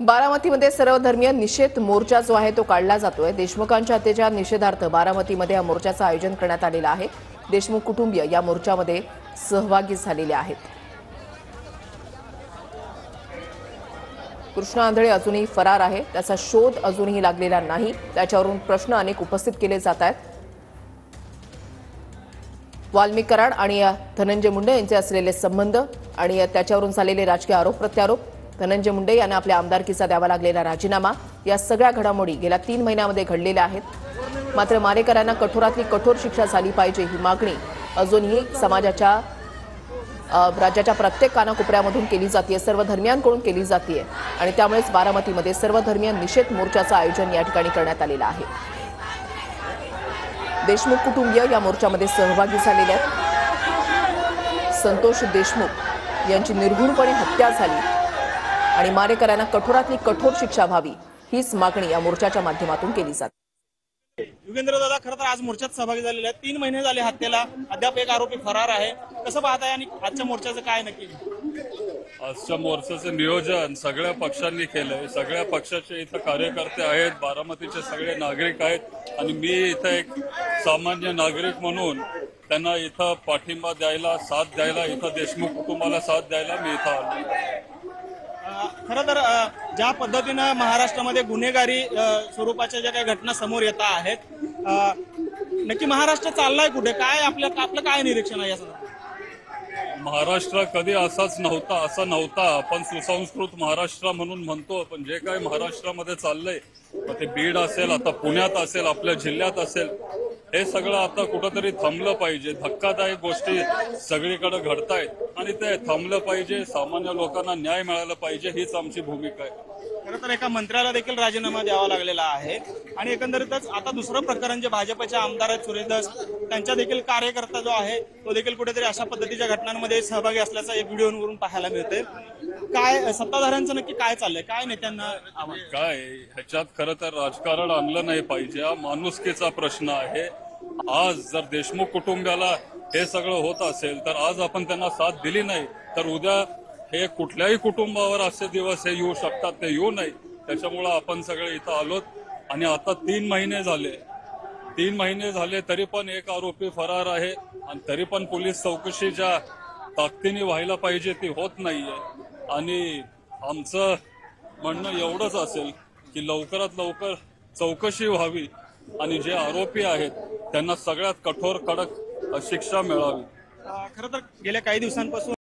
बारामतीमध्ये सर्वधर्मीय निषेध मोर्चा जो आहे तो काढला जातोय। देशमुखांच्या हत्येच्या निषेधार्थ बारामतीमध्ये या मोर्चाचं आयोजन करण्यात आलेलं आहे। देशमुख कुटुंबीय या मोर्चामध्ये सहभागी झालेले आहेत। कृष्ण आंधळे अजूनही फरार आहे, त्याचा शोध अजूनही लागलेला नाही। त्याच्यावरून प्रश्न अनेक उपस्थित केले जात आहेत। वाल्मिक कराड आणि धनंजय मुंडे यांचे असलेले संबंध आणि त्याच्यावरून झालेले राजकीय आरोप प्रत्यारोप, धनंजय मुंडे यांना आपल्या आमदारकीचा द्यावा लागलेला राजीनामा, या सगळ्या घडामोडी गेल्या 3 महिन्यांमध्ये घडलेल्या आहेत। मात्र मारेकरांना कठोरातली कठोर शिक्षा झाली पाहिजे ही मागणी अजूनही समाजाच्या राज्याच्या प्रत्येक कानाकोपऱ्यामधून केली जाते, सर्व धर्मियांकडून केली जाते आणि त्यामुळेच बारामतीमध्ये सर्वधर्मीय निषेध मोर्चाचं आयोजन या ठिकाणी करण्यात आलेलं आहे। देशमुख कुटुंबीय या मोर्चामध्ये सहभागी झालेले आहेत। संतोष देशमुख यांची निर्घृणपणे हत्या झाली आणि मारेकरांना कठोरातली कठोर शिक्षा व्हावी हीच मागणी या मोर्चाच्या माध्यमातून केली जाते। युगेंद्र दादा, खरं तर आज मोर्चात सहभागी झालेले आहेत। 3 महिने झाले हत्येला, अद्याप एक आरोपी फरार आहे। कसं पाहताय आणि आजच्या मोर्चाचं काय नक्की? आजच्या मोर्चाचं नियोजन सगळ्या पक्षांनी केलंय। सगळ्या पक्षाचे इथं कार्यकर्ते आहेत, बारामतीचे सगळे नागरिक आहेत आणि मी इथं एक सामान्य नागरिक म्हणून त्यांना इथं पाठिंबा द्यायला, साथ द्यायला, इथं देशमुख कुटुंबाला साथ द्यायला मी इथं आलो। खरं तर ज्या पद्धतीनं महाराष्ट्रामध्ये गुन्हेगारी स्वरूपाच्या ज्या काही घटना समोर येत आहेत, नक्की महाराष्ट्र चाललाय कुठे? काय आपलं काय निरीक्षण आहे या संदर्भात? महाराष्ट्र कधी असाच नव्हता, असा नव्हता। आपण सुसंस्कृत महाराष्ट्र म्हणून म्हणतो, पण जे काही महाराष्ट्रामध्ये चाललंय, ते बीड असेल, आता पुण्यात असेल, आपल्या जिल्ह्यात असेल, हे सगळं आता कुठंतरी थांबलं पाहिजे। धक्कादायक गोष्टी सगळीकडे घडतायत आणि ते थांबलं पाहिजे। सामान्य लोकांना न्याय मिळाला पाहिजे, हीच आमची भूमिका आहे। खरं तर एका मंत्र्याला देखील राजीनामा द्यावा लागलेला आहे आणि एकंदरीतच आता दुसरं प्रकरण जे भाजपचे आमदार आहेत सुरेश, त्यांच्या देखील कार्यकर्ता जो आहे तो देखील कुठेतरी अशा पद्धतीच्या घटनांमध्ये सहभागी असल्याचं या व्हिडिओवरून पाहायला मिळते। काय सत्ताधाऱ्यांचं नक्की काय चाललंय? काय नेत्यांना काय ह्याच्यात खरं तर राजकारण आणलं नाही पाहिजे। हा माणुसकीचा प्रश्न आहे। आज जर देशमुख कुटुंबाला हे सगळं होत असेल तर आज आपण त्यांना साथ दिली नाही तर उद्या हे कुठल्याही कुटुंबावर असे दिवस हे येऊ शकतात, ते येऊ नये। त्याच्यामुळे आपण सगळे इथं आलोत आणि आता 3 महिने झाले तरी पण एक आरोपी फरार आहे आणि तरी पण पोलीस चौकशी ज्या ताकदीने व्हायला पाहिजे ती होत नाहीये। आणि आमचं म्हणणं एवढंच असेल की लवकरात लवकर चौकशी व्हावी आणि जे आरोपी आहेत त्यांना सगळ्यात कठोर कडक शिक्षा मिळावी। खरं तर गेल्या काही दिवसांपासून